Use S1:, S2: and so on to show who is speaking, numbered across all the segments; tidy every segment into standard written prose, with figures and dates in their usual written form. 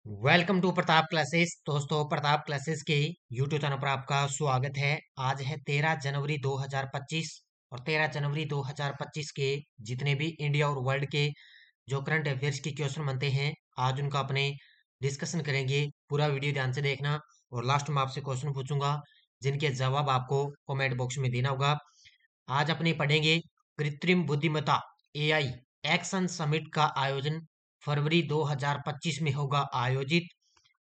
S1: Welcome to Pratap classes. दोस्तों, Pratap classes के YouTube channel पर आपका स्वागत है। आज है 13 जनवरी 2025 और 13 जनवरी 2025 के जितने भी इंडिया और वर्ल्ड के जो करंट अफेयर्स के क्वेश्चन बनते हैं, आज उनका अपने डिस्कशन करेंगे। पूरा वीडियो ध्यान से देखना और लास्ट में आपसे क्वेश्चन पूछूंगा जिनके जवाब आपको कमेंट बॉक्स में देना होगा। आज अपने पढ़ेंगे कृत्रिम बुद्धिमत्ता एआई एक्शन समिट का आयोजन फरवरी 2025 में होगा आयोजित।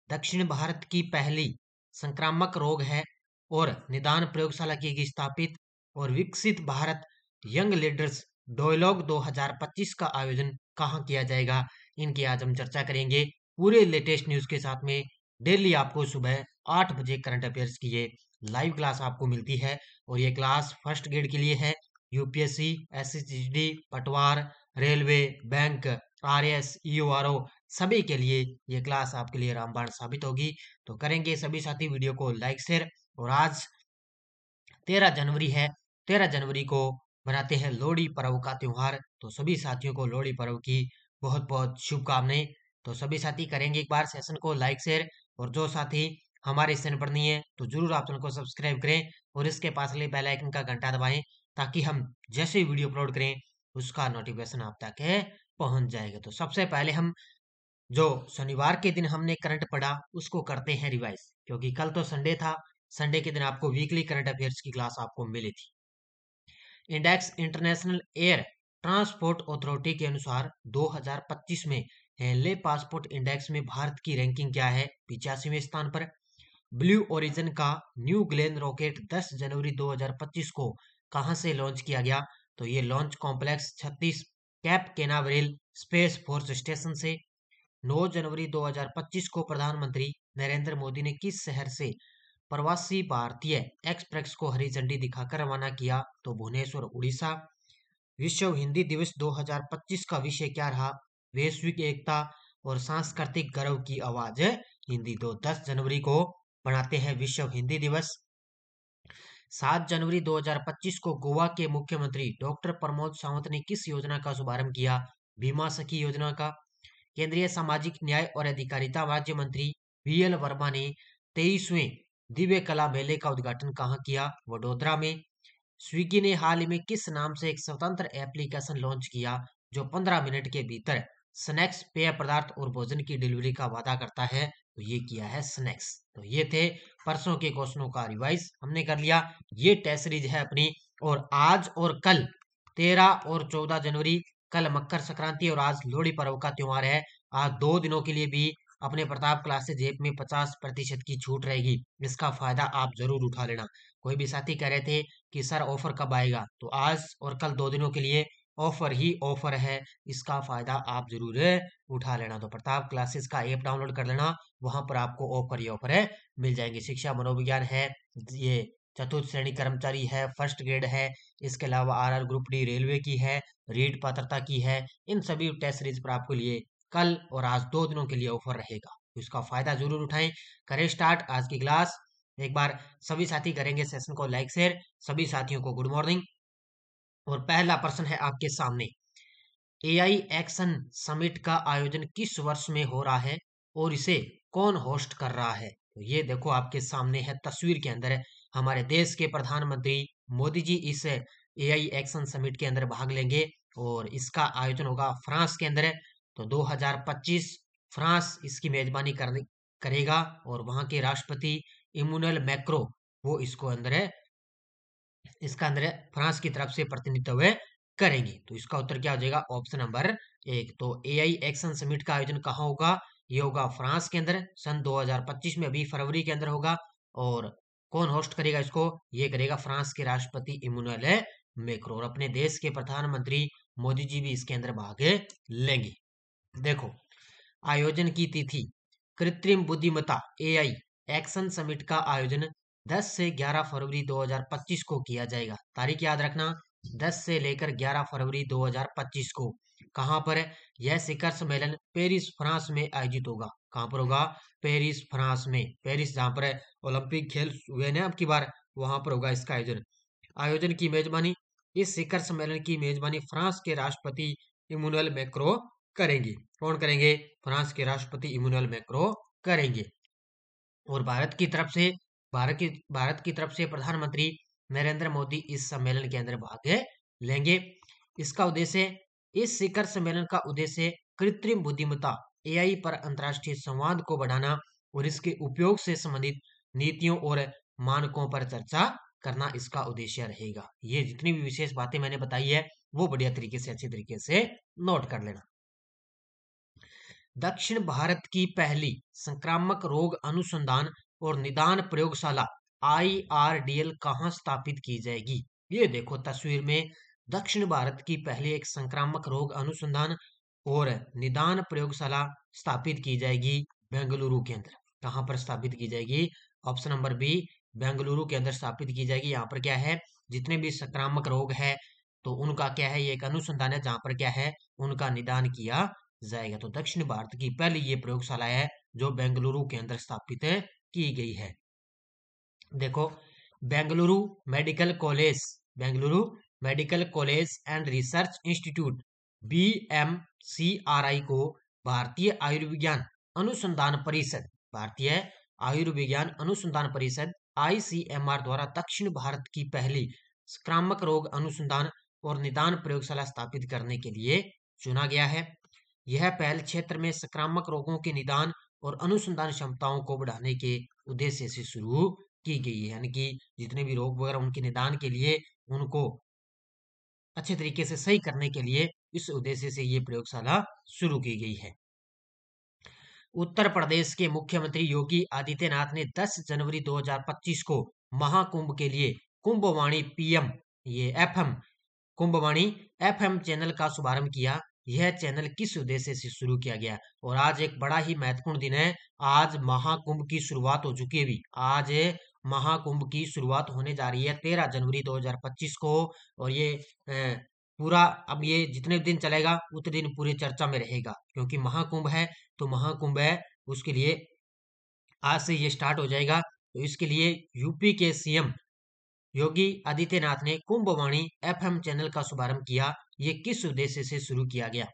S1: दक्षिण भारत की पहली संक्रामक रोग है और निदान प्रयोगशाला की स्थापित और विकसित भारत यंग लीडर्स डायलॉग 2025 का आयोजन कहाँ किया जाएगा, इनकी आज हम चर्चा करेंगे पूरे लेटेस्ट न्यूज के साथ में। डेली आपको सुबह 8 बजे करंट अफेयर्स की ये लाइव क्लास आपको मिलती है और ये क्लास फर्स्ट ग्रेड के लिए है। यूपीएससी, एसएससी, पटवार, रेलवे, बैंक, आरएस, ईओआरओ सभी के लिए ये क्लास आपके लिए रामबाण साबित होगी। तो करेंगे सभी साथी वीडियो को लाइक शेयर। और आज 13 जनवरी है। 13 जनवरी को मनाते हैं लोहड़ी पर्व का त्योहार। तो सभी साथियों को लोहड़ी पर्व की बहुत बहुत शुभकामनाएं। तो सभी साथी करेंगे एक बार सेशन को लाइक शेयर। और जो साथी हमारे इस चैनल पर नहीं है तो जरूर आप चैनल को सब्सक्राइब करें और इसके पास वाले बेल आइकन का घंटा दबाएं ताकि हम जैसे वीडियो अपलोड करें उसका नोटिफिकेशन आप तक पहुंच जाएगा। तो सबसे पहले हम जो शनिवार के दिन हमने करंट पढ़ा उसको करते हैं रिवाइज, क्योंकि कल तो संडे था। संडे के दिन आपको वीकली करंट अफेयर्स की क्लास आपको मिली थी। Index international air transport authority के अनुसार 2025 में हेनले पासपोर्ट इंडेक्स में भारत की रैंकिंग क्या है? 85वें स्थान पर। ब्लू ओरिजिन का न्यू ग्लेन रॉकेट 10 जनवरी 2025 को कहां से लॉन्च किया गया? तो ये launch complex 36 Cape Canaveral space force station से। 9 जनवरी 2025 को प्रधानमंत्री नरेंद्र मोदी ने किस शहर से प्रवासी भारतीय एक्सप्रेस को हरी झंडी दिखाकर रवाना किया? तो भुवनेश्वर, उड़ीसा। विश्व हिंदी दिवस 2025 का विषय क्या रहा? वैश्विक एकता और सांस्कृतिक गौरव की आवाज हिंदी। तो 10 जनवरी को मनाते हैं विश्व हिंदी दिवस। 7 जनवरी 2025 को गोवा के मुख्यमंत्री डॉक्टर प्रमोद सावंत ने किस योजना का शुभारंभ किया? बीमा सखी योजना का। केंद्रीय सामाजिक न्याय और अधिकारिता राज्य मंत्री बीएल वर्मा ने 23वें दिव्य कला मेले का उद्घाटन कहाँ किया? वडोदरा में। स्विगी ने हाल ही में किस नाम से एक स्वतंत्र एप्लीकेशन लॉन्च किया जो 15 मिनट के भीतर स्नैक्स, पेय पदार्थ और भोजन की डिलीवरी का वादा करता है? तो ये किया है स्नैक्स। तो ये थे परसों के क्वेश्चनों का रिवाइज हमने कर लिया। ये टेस्ट सीरीज है अपनी। और आज और कल 13 और 14 जनवरी, कल मकर संक्रांति और आज लोहड़ी पर्व का त्योहार है। आज 2 दिनों के लिए भी अपने प्रताप क्लासेस ऐप में 50% की छूट रहेगी। इसका फायदा आप जरूर उठा लेना। कोई भी साथी कह रहे थे कि सर ऑफर कब आएगा, तो आज और कल 2 दिनों के लिए ऑफर ही ऑफर है। इसका फायदा आप जरूर उठा लेना। तो प्रताप क्लासेस का ऐप डाउनलोड कर लेना, वहां पर आपको ऑफर ही ऑफर मिल जाएंगे। शिक्षा मनोविज्ञान है, ये चतुर्थ श्रेणी कर्मचारी है, फर्स्ट ग्रेड है, इसके अलावा आरआर ग्रुप डी रेलवे की है, रीट पात्रता की है। इन सभी टेस्ट सीरीज पर आपको लिए कल और आज 2 दिनों के लिए ऑफर रहेगा, तो इसका फायदा जरूर उठाएं। करें स्टार्ट आज की क्लास। एक बार सभी साथी करेंगे सेशन को लाइक शेयर। सभी साथियों को गुड मॉर्निंग। और पहला प्रश्न है आपके सामने, एआई एक्शन समिट का आयोजन किस वर्ष में हो रहा है और इसे कौन होस्ट कर रहा है? तो ये देखो आपके सामने है तस्वीर के अंदर, हमारे देश के प्रधानमंत्री मोदी जी इस एआई एक्शन समिट के अंदर भाग लेंगे और इसका आयोजन होगा फ्रांस के अंदर। तो 2025 फ्रांस इसकी मेजबानी करेगा और वहां के राष्ट्रपति इमैनुअल मैक्रो वो इसका अंदर फ्रांस की तरफ से प्रतिनिधित्व करेंगे। तो इसका उत्तर क्या हो जाएगा? Option number 1। तो एआई एक्शन समिट का आयोजन कहाँ होगा? ये होगा फ्रांस के अंदर सन 2025 में, अभी फरवरी के अंदर होगा। और कौन होस्ट करेगा इसको? ये करेगा फ्रांस के राष्ट्रपति इमैनुअल मैक्रो। और अपने देश के प्रधानमंत्री मोदी जी भी इसके अंदर भाग लेंगे। देखो आयोजन की तिथि, कृत्रिम बुद्धिमत्ता एआई एक्शन समिट का आयोजन 10 से 11 फरवरी 2025 को किया जाएगा। तारीख याद रखना, 10 से लेकर 11 फरवरी 2025 को। कहां पर है यह शिखर सम्मेलन? पेरिस फ्रांस में आयोजित होगा। कहां पर होगा? पेरिस फ्रांस में। पेरिस जहां पर ओलंपिक खेल हुए ना अब की बार, वहां पर होगा इसका आयोजन। आयोजन की मेजबानी, इस शिखर सम्मेलन की मेजबानी फ्रांस के राष्ट्रपति इमैनुअल मैक्रो करेंगे। कौन करेंगे? फ्रांस के राष्ट्रपति इमैनुअल मैक्रों करेंगे। और भारत की तरफ से प्रधानमंत्री नरेंद्र मोदी इस सम्मेलन के अंदर भाग लेंगे। इसका उद्देश्य इस शिखर सम्मेलन का उद्देश्य कृत्रिम बुद्धिमत्ता एआई पर अंतर्राष्ट्रीय संवाद को बढ़ाना और इसके उपयोग से संबंधित नीतियों और मानकों पर चर्चा करना इसका उद्देश्य रहेगा। ये जितनी भी विशेष बातें मैंने बताई है वो बढ़िया तरीके से अच्छे तरीके से नोट कर लेना। दक्षिण भारत की पहली संक्रामक रोग अनुसंधान और निदान प्रयोगशाला IRDL कहाँ स्थापित की जाएगी? ये देखो तस्वीर में, दक्षिण भारत की पहली एक संक्रामक रोग अनुसंधान और निदान प्रयोगशाला स्थापित की जाएगी बेंगलुरु के अंदर। कहाँ पर स्थापित की जाएगी? ऑप्शन नंबर बी, बेंगलुरु के अंदर स्थापित की जाएगी। यहाँ पर क्या है, जितने भी संक्रामक रोग है तो उनका क्या है, ये एक अनुसंधान है जहाँ पर क्या है, उनका निदान किया जाएगा। तो दक्षिण भारत की पहली ये प्रयोगशाला है जो बेंगलुरु के अंदर स्थापित की गई है। देखो, Bengaluru medical college, Bengaluru medical college and research institute BMCRI को भारतीय आयुर्विज्ञान अनुसंधान परिषद, भारतीय आयुर्विज्ञान अनुसंधान परिषद ICMR द्वारा दक्षिण भारत की पहली संक्रामक रोग अनुसंधान और निदान प्रयोगशाला स्थापित करने के लिए चुना गया है। यह पहल क्षेत्र में संक्रामक रोगों के निदान और अनुसंधान क्षमताओं को बढ़ाने के उद्देश्य से शुरू की गई है। यानी कि जितने भी रोग वगैरह उनके निदान के लिए, उनको अच्छे तरीके से सही करने के लिए इस उद्देश्य से ये प्रयोगशाला शुरू की गई है। उत्तर प्रदेश के मुख्यमंत्री योगी आदित्यनाथ ने 10 जनवरी 2025 को महाकुंभ के लिए कुंभवाणी PM, ये FM, कुंभवाणी FM चैनल का शुभारंभ किया। यह चैनल किस उद्देश्य से शुरू किया गया? और आज एक बड़ा ही महत्वपूर्ण दिन है। आज महाकुंभ की शुरुआत हो चुकी है। अभी आज महाकुंभ की शुरुआत होने जा रही है 13 जनवरी 2025 को। और ये पूरा, अब ये जितने दिन चलेगा उतने दिन पूरी चर्चा में रहेगा, क्योंकि महाकुंभ है। तो महाकुंभ है, उसके लिए आज से ये स्टार्ट हो जाएगा। तो इसके लिए यूपी के CM योगी आदित्यनाथ ने कुंभवाणी FM चैनल का शुभारंभ किया। ये किस उद्देश्य से शुरू किया गया?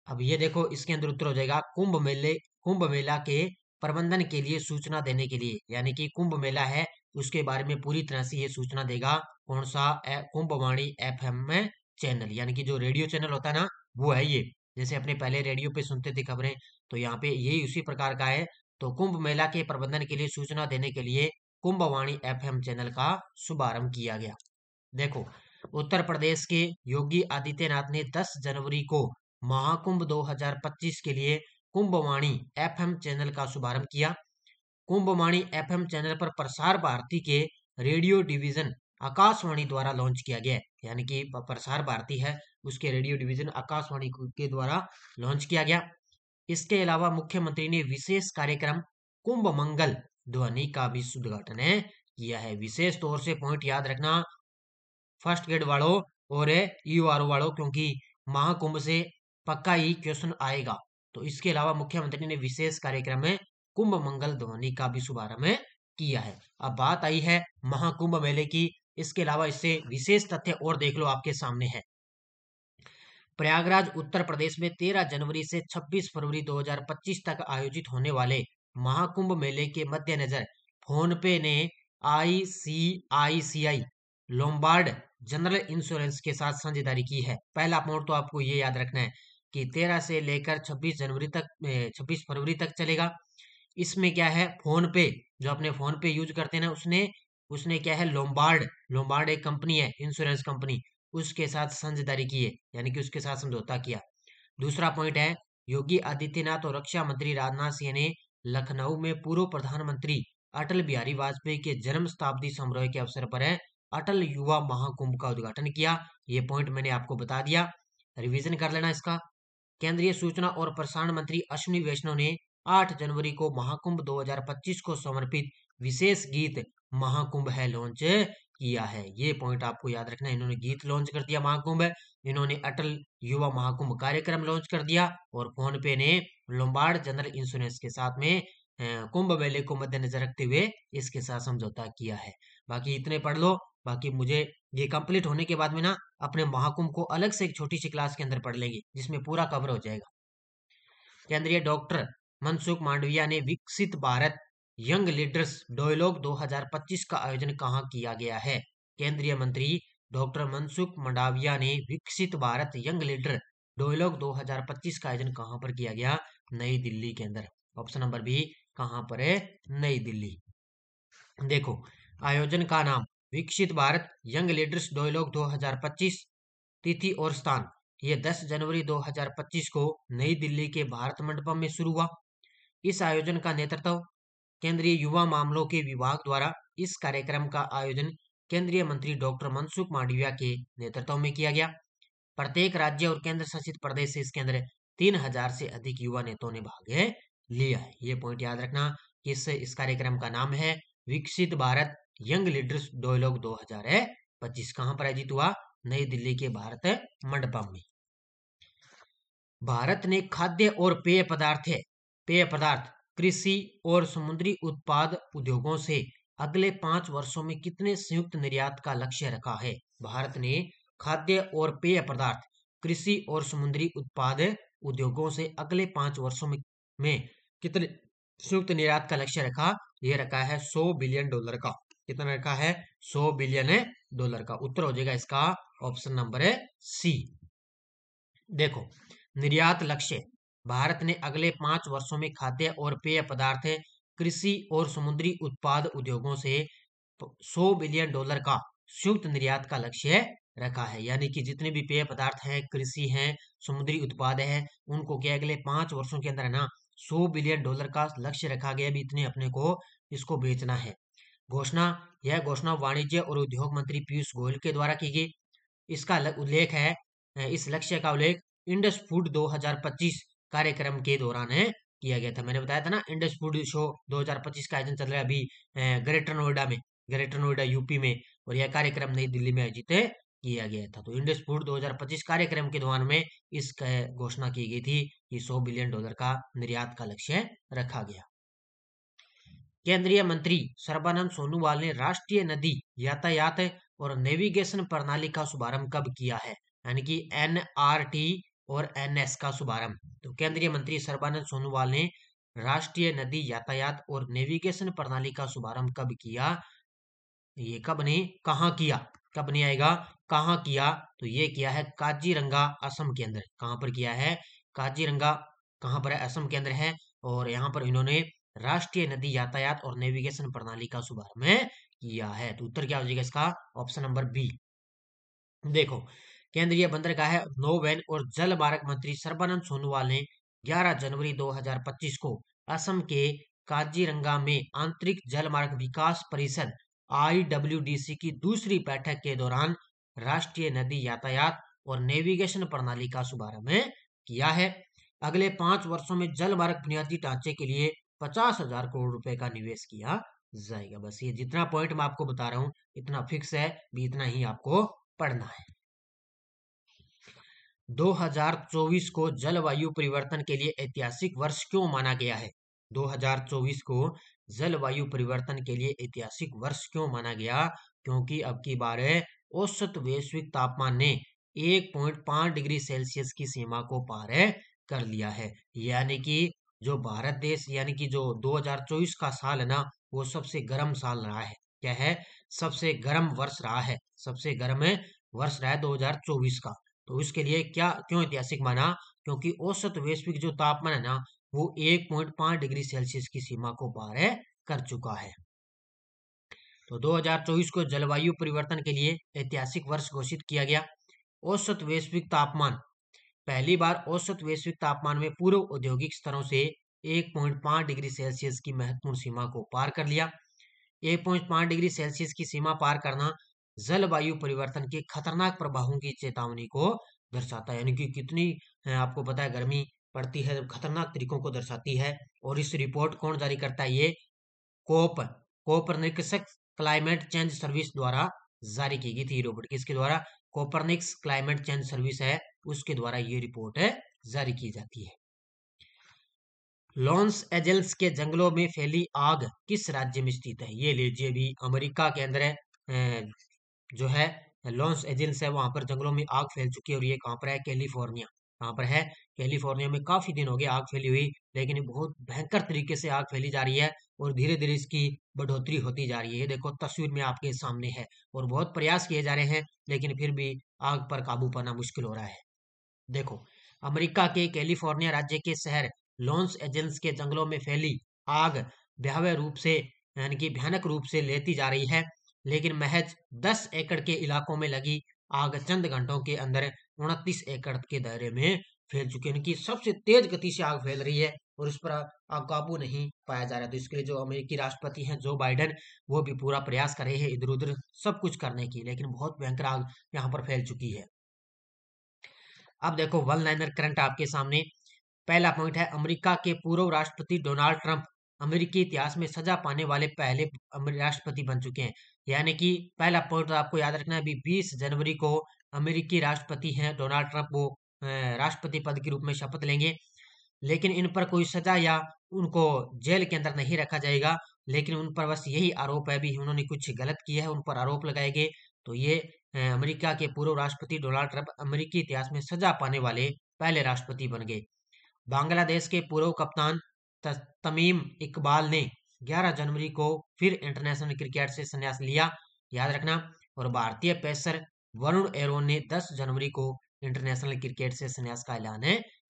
S1: अब ये देखो, इसके अंदर उत्तर हो जाएगा कुंभ मेला के प्रबंधन के लिए सूचना देने के लिए। यानी कि कुंभ मेला है उसके बारे में पूरी तरह से ये सूचना देगा। कौन सा? कुंभवाणी FM में चैनल, यानी कि जो रेडियो चैनल होता है ना, वो है ये। जैसे अपने पहले रेडियो पे सुनते थे खबरें, तो यहाँ पे यही उसी प्रकार का है। तो कुंभ मेला के प्रबंधन के लिए सूचना देने के लिए कुंभवाणी FM चैनल का शुभारंभ किया गया। देखो, उत्तर प्रदेश के योगी आदित्यनाथ ने 10 जनवरी को महाकुंभ 2025 के लिए कुंभवाणी FM चैनल का शुभारंभ किया। कुंभवाणी FM चैनल पर प्रसार भारती के रेडियो डिवीजन आकाशवाणी द्वारा लॉन्च किया गया। यानी कि प्रसार भारती है, उसके रेडियो डिवीजन आकाशवाणी के द्वारा लॉन्च किया गया। इसके अलावा मुख्यमंत्री ने विशेष कार्यक्रम कुंभ मंगल ध्वनि का भी उद्घाटन किया है। विशेष तौर से पॉइंट याद रखना फर्स्ट ग्रेड वालों और EORO वालों, क्योंकि महाकुंभ से पक्का ही क्वेश्चन आएगा। तो इसके अलावा मुख्यमंत्री ने विशेष कार्यक्रम में कुंभ मंगल ध्वनि का भी शुभारंभ किया है। अब बात आई है महाकुंभ मेले की। इसके अलावा इससे विशेष तथ्य और देख लो, आपके सामने है। प्रयागराज उत्तर प्रदेश में 13 जनवरी से 26 फरवरी 2025 तक आयोजित होने वाले महाकुंभ मेले के मद्देनजर फोनपे ने ICICI लोम्बार्ड जनरल इंश्योरेंस के साथ साझेदारी की है। पहला पॉइंट तो आपको ये याद रखना है कि 13 से लेकर 26 फरवरी तक चलेगा। इसमें क्या है, फोन पे, जो अपने फोन पे यूज करते हैं ना, उसने क्या है, लोम्बार्ड एक कंपनी है, इंश्योरेंस कंपनी, उसके साथ साझेदारी की है, यानी कि उसके साथ समझौता किया। दूसरा पॉइंट है, योगी आदित्यनाथ और रक्षा मंत्री राजनाथ सिंह ने लखनऊ में पूर्व प्रधानमंत्री अटल बिहारी वाजपेयी के जन्म शताब्दी समारोह के अवसर पर अटल युवा महाकुंभ का उद्घाटन किया। ये पॉइंट मैंने आपको बता दिया, रिवीजन कर लेना इसका। केंद्रीय सूचना और प्रसारण मंत्री अश्विनी वैष्णव ने 8 जनवरी को महाकुंभ 2025 को समर्पित विशेष गीत महाकुंभ है लॉन्च किया है। ये पॉइंट आपको याद रखना है। इन्होंने गीत लॉन्च कर दिया महाकुंभ, इन्होंने अटल युवा महाकुंभ कार्यक्रम लॉन्च कर दिया, और फोन पे ने लोम्बार्ड जनरल इंश्योरेंस के साथ में कुंभ मेले को मद्देनजर रखते हुए इसके साथ समझौता किया है। बाकी इतने पढ़ लो। बाकी मुझे ये कंप्लीट होने के बाद में ना अपने महाकुंभ को अलग से एक छोटी सी क्लास के अंदर पढ़ लेंगे जिसमें पूरा कवर हो जाएगा। केंद्रीय डॉक्टर मनसुख मांडविया ने विकसित भारत यंग लीडर्स डायलॉग 2025 का आयोजन कहाँ किया गया है? केंद्रीय मंत्री डॉक्टर मनसुख मंडाविया ने विकसित भारत यंग लीडर डायलॉग 2025 का आयोजन कहाँ पर किया गया? नई दिल्ली के अंदर। ऑप्शन नंबर बी कहाँ पर है? नई दिल्ली। देखो, आयोजन का नाम विकसित भारत यंग लीडर्स डायलॉग 2025। तिथि और स्थान ये 10 जनवरी 2025 को नई दिल्ली के भारत मंडपम में शुरू हुआ। इस आयोजन का नेतृत्व केंद्रीय युवा मामलों के विभाग द्वारा इस कार्यक्रम का आयोजन केंद्रीय मंत्री डॉक्टर मनसुख मांडविया के नेतृत्व में किया गया। प्रत्येक राज्य और केंद्र शासित प्रदेश से इसके अंदर 3000 से अधिक युवा नेताओं ने भाग लिया है। ये पॉइंट याद रखना। इस कार्यक्रम का नाम है विकसित भारत यंग लीडर्स डायलॉग 2025। कहां पर आयोजित हुआ? नई दिल्ली के भारत मंडपम में। भारत ने खाद्य और पेय पदार्थ कृषि और समुद्री उत्पाद उद्योगों से अगले 5 वर्षों में कितने संयुक्त निर्यात का लक्ष्य रखा है? भारत ने खाद्य और पेय पदार्थ कृषि और समुद्री उत्पाद उद्योगों से अगले 5 वर्षों में कितने संयुक्त निर्यात का लक्ष्य रखा? ये रखा है $100 बिलियन का। कितना रखा है? $100 बिलियन का। उत्तर हो जाएगा इसका ऑप्शन नंबर है सी। देखो, निर्यात लक्ष्य भारत ने अगले 5 वर्षों में खाद्य और पेय पदार्थ कृषि और समुद्री उत्पाद उद्योगों से $100 बिलियन का संयुक्त निर्यात का लक्ष्य रखा है। यानी कि जितने भी पेय पदार्थ हैं, कृषि हैं, समुद्री उत्पाद हैं, उनको क्या अगले 5 वर्षों के अंदर है ना $100 बिलियन का लक्ष्य रखा गया। भी इतने अपने को इसको बेचना है। यह घोषणा वाणिज्य और उद्योग मंत्री पीयूष गोयल के द्वारा की गई। इसका उल्लेख है, इस लक्ष्य का उल्लेख इंडस फूड 2025 कार्यक्रम के दौरान किया गया था। मैंने बताया था ना, इंडस फूड शो 2025 का आयोजन चल रहा है अभी ग्रेटर नोएडा यूपी में, और यह कार्यक्रम नई दिल्ली में आयोजित किया गया था। तो इंडस फूड 2025 कार्यक्रम के दौरान में इस घोषणा की गई थी कि $100 बिलियन का निर्यात का लक्ष्य रखा गया। केंद्रीय मंत्री सर्बानंद सोनोवाल ने राष्ट्रीय नदी यातायात और नेविगेशन प्रणाली का शुभारंभ कब किया है? यानी कि NRT और NS का शुभारंभ। तो केंद्रीय मंत्री सर्बानंद सोनोवाल ने राष्ट्रीय नदी यातायात और नेविगेशन प्रणाली का शुभारंभ कब किया? ये कब नहीं, कहाँ किया? कब नहीं आएगा, कहाँ किया? तो ये किया है काजीरंगा, असम के अंदर। कहाँ पर किया है? काजीरंगा कहाँ पर है? असम के अंदर है। और यहाँ पर इन्होंने राष्ट्रीय नदी यातायात और नेविगेशन प्रणाली का शुभारंभ किया है। तो उत्तर क्या हो जाएगा इसका? Option number B. देखो, केंद्रीय बंदरगाह, नौवैन और जल मार्ग मंत्री सर्बानंद सोनोवाल ने 11 जनवरी 2025 को असम के काजीरंगा में आंतरिक जल मार्ग विकास परिषद IWDC की दूसरी बैठक के दौरान राष्ट्रीय नदी यातायात और नेविगेशन प्रणाली का शुभारंभ किया है। अगले 5 वर्षों में जल मार्ग बुनियादी ढांचे के लिए 50,000 करोड़ रुपए का निवेश किया जाएगा। बस ये जितना पॉइंट मैं आपको बता रहा हूँ इतना फिक्स है, भी इतना ही आपको पढ़ना है। 2024 को जलवायु परिवर्तन के लिए ऐतिहासिक वर्ष क्यों माना गया है? 2024 को जलवायु परिवर्तन के लिए ऐतिहासिक वर्ष क्यों माना गया? क्योंकि अब की बार औसत वैश्विक तापमान ने 1.5 डिग्री सेल्सियस की सीमा को पार कर लिया है। यानी कि जो भारत देश, यानी कि जो 2024 का साल है ना, वो सबसे गर्म साल रहा है। क्या है? सबसे गर्म वर्ष रहा है। सबसे गर्म वर्ष रहा है 2024 का। तो इसके लिए क्यों ऐतिहासिक माना? क्योंकि औसत वैश्विक जो तापमान है ना, वो 1.5 डिग्री सेल्सियस की सीमा को पार कर चुका है। तो 2024 को जलवायु परिवर्तन के लिए ऐतिहासिक वर्ष घोषित किया गया। औसत वैश्विक तापमान, पहली बार औसत वैश्विक तापमान में पूर्व औद्योगिक स्तरों से 1.5 डिग्री सेल्सियस की महत्वपूर्ण सीमा को पार कर लिया। 1.5 डिग्री सेल्सियस की सीमा पार करना जलवायु परिवर्तन के खतरनाक प्रभावों की चेतावनी को दर्शाता है। यानी कि कितनी आपको पता है गर्मी पड़ती है, खतरनाक तरीकों को दर्शाती है। और इस रिपोर्ट कौन जारी करता है? ये कोपरनिकस क्लाइमेट चेंज सर्विस द्वारा जारी की गई थी रिपोर्ट। किसके द्वारा? कोपरनिकस क्लाइमेट चेंज सर्विस है, उसके द्वारा ये रिपोर्ट जारी की जाती है। लॉस एंजल्स के जंगलों में फैली आग किस राज्य में स्थित है? ये लीजिए भी अमेरिका के अंदर है। जो है लॉस एंजल्स है, वहां पर जंगलों में आग फैल चुकी है। और ये कहाँ पर है? कैलिफोर्निया। कहाँ पर है? कैलिफोर्निया में काफी दिन हो गए आग फैली हुई, लेकिन ये बहुत भयंकर तरीके से आग फैली जा रही है और धीरे धीरे इसकी बढ़ोतरी होती जा रही है। ये देखो तस्वीर में आपके सामने है, और बहुत प्रयास किए जा रहे हैं, लेकिन फिर भी आग पर काबू पाना मुश्किल हो रहा है। देखो, अमेरिका के कैलिफोर्निया राज्य के शहर लॉस एंजल्स के जंगलों में फैली आग भयावह रूप से, यानी कि भयानक रूप से लेती जा रही है। लेकिन महज 10 एकड़ के इलाकों में लगी आग चंद घंटों के अंदर 29 एकड़ के दायरे में फैल चुकी है। यानी कि सबसे तेज गति से आग फैल रही है और उस पर आग काबू नहीं पाया जा रहा है। तो इसके लिए जो अमेरिकी राष्ट्रपति हैं जो बाइडेन, वो भी पूरा प्रयास कर रहे हैं इधर उधर सब कुछ करने की, लेकिन बहुत भयंकर आग यहाँ पर फैल चुकी है। अब देखो वन लाइनर करंट आपके सामने। पहला पॉइंट है, अमेरिका के पूर्व राष्ट्रपति डोनाल्ड ट्रंप अमेरिकी इतिहास में सजा पाने वाले पहले राष्ट्रपति बन चुके हैं। यानी कि पहला पॉइंट तो आपको याद रखना है, अभी 20 जनवरी को अमेरिकी राष्ट्रपति हैं डोनाल्ड ट्रंप, वो राष्ट्रपति पद के रूप में शपथ लेंगे। लेकिन इन पर कोई सजा या उनको जेल के अंदर नहीं रखा जाएगा, लेकिन उन पर बस यही आरोप है, भी उन्होंने कुछ गलत किया है, उन पर आरोप लगाएंगे। तो ये अमेरिका के पूर्व राष्ट्रपति डोनाल्ड ट्रंप अमेरिकी इतिहास में सजा पाने वाले पहले राष्ट्रपति बन गए। बांग्लादेश के पूर्व कप्तान तमीम इकबाल ने 11 जनवरी को फिर इंटरनेशनल क्रिकेट से संन्यास लिया, याद रखना। और भारतीय पेसर वरुण एरोन ने 10 जनवरी को इंटरनेशनल क्रिकेट से संन्यास का ऐलान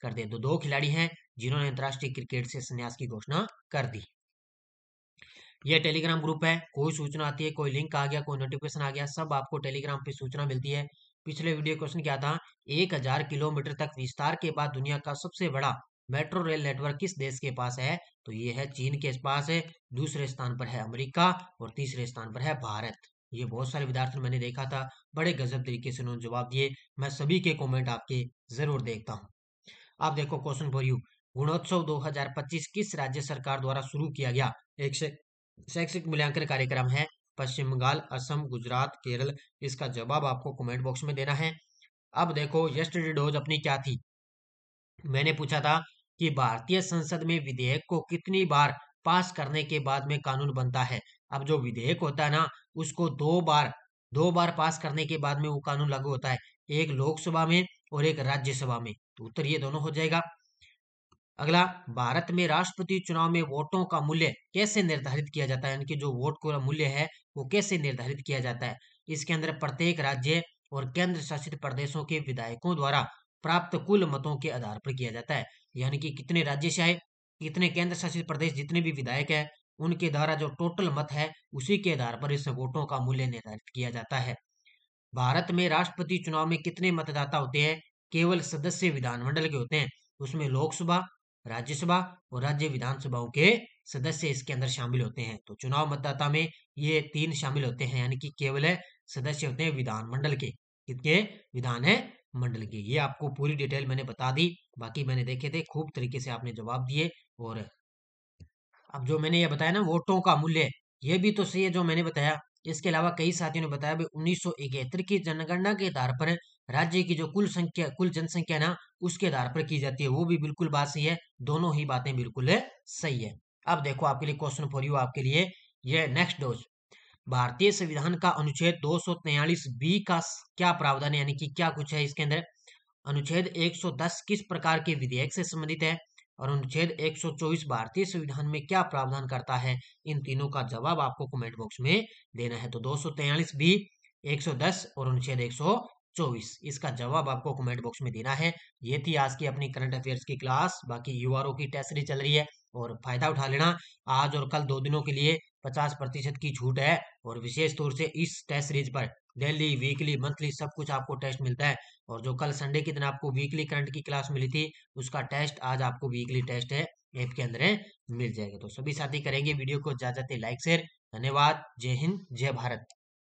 S1: कर दिया। तो दो खिलाड़ी हैं जिन्होंने अंतर्राष्ट्रीय क्रिकेट से संन्यास की घोषणा कर दी। यह टेलीग्राम ग्रुप है, कोई सूचना आती है, कोई लिंक आ गया, कोई नोटिफिकेशन आ गया, सब आपको टेलीग्राम पे सूचना मिलती है। पिछले वीडियो क्वेश्चन क्या था? 1000 किलोमीटर तक विस्तार के बाद दुनिया का सबसे बड़ा मेट्रो रेल नेटवर्क किस देश के पास है? तो ये है चीन के पास है, दूसरे स्थान पर है अमेरिका और तीसरे स्थान पर है भारत। ये बहुत सारे विद्यार्थियों मैंने देखा था, बड़े गजब तरीके से उन्होंने जवाब दिए। मैं सभी के कमेंट आपके जरूर देखता हूँ। आप देखो क्वेश्चन फॉर यू, गुणोत्सव 2025 किस राज्य सरकार द्वारा शुरू किया गया एक शैक्षिक मूल्यांकन कार्यक्रम है? पश्चिम बंगाल, असम, गुजरात, केरल। इसका जवाब आपको कमेंट बॉक्स में देना है। अब देखो यस्टरडे डोज अपनी क्या थी? मैंने पूछा था कि भारतीय संसद में विधेयक को कितनी बार पास करने के बाद में कानून बनता है? अब जो विधेयक होता है ना, उसको दो बार पास करने के बाद में वो कानून लागू होता है, एक लोकसभा में और एक राज्यसभा में। तो उत्तर ये दोनों हो जाएगा। अगला, भारत में राष्ट्रपति चुनाव में वोटों का मूल्य कैसे निर्धारित किया जाता है? यानी कि जो वोट का मूल्य है वो कैसे निर्धारित किया जाता है? इसके अंदर प्रत्येक राज्य और केंद्र शासित प्रदेशों के विधायकों द्वारा प्राप्त कुल मतों के आधार पर किया जाता है। यानी कि कितने राज्य से आए, कितने केंद्र शासित प्रदेश, जितने भी विधायक है, उनके द्वारा जो टोटल मत है उसी के आधार पर इस वोटों का मूल्य निर्धारित किया जाता है। भारत में राष्ट्रपति चुनाव में कितने मतदाता होते हैं? केवल सदस्य विधानमंडल के होते हैं, उसमें लोकसभा, राज्यसभा और राज्य विधानसभाओं के सदस्य इसके अंदर शामिल होते हैं। तो चुनाव मतदाता में ये तीन शामिल होते हैं, यानी कि केवल सदस्य होते हैं विधानमंडल के। कितने? विधान है मंडल के। ये आपको पूरी डिटेल मैंने बता दी, बाकी मैंने देखे थे, खूब तरीके से आपने जवाब दिए। और अब जो मैंने ये बताया ना वोटों का मूल्य, ये भी तो सही है जो मैंने बताया। इसके अलावा कई साथियों ने बताया भाई 1971 की जनगणना के आधार पर राज्य की जो कुल जनसंख्या ना, उसके आधार पर की जाती है, वो भी बिल्कुल बात सही है। दोनों ही बातें बिल्कुल सही है। अब देखो आपके लिए क्वेश्चन फॉर यू, आपके लिए ये नेक्स्ट डोज। भारतीय संविधान का अनुच्छेद 243 बी का क्या प्रावधान है? यानी कि क्या कुछ है इसके अंदर? अनुच्छेद 110 किस प्रकार के विधेयक से संबंधित है? और अनुच्छेद 124 भारतीय संविधान में क्या प्रावधान करता है? इन तीनों का जवाब आपको कमेंट बॉक्स में देना है। तो 243 बी, 110 और अनुच्छेद 124, इसका जवाब आपको कमेंट बॉक्स में देना है। ये थी आज की अपनी करंट अफेयर्स की क्लास। बाकी यूआरओ की टेस्ट सीरीज चल रही है और फायदा उठा लेना। आज और कल 2 दिनों के लिए 50% की छूट है, और विशेष तौर से इस टेस्ट सीरीज पर डेली, वीकली, मंथली सब कुछ आपको टेस्ट मिलता है। और जो कल संडे के दिन आपको वीकली करंट की क्लास मिली थी, उसका टेस्ट आज आपको वीकली टेस्ट है ऐप के अंदर मिल जाएगा। तो सभी साथी करेंगे वीडियो को इजाजत लाइक शेयर। धन्यवाद। जय हिंद, जय भारत।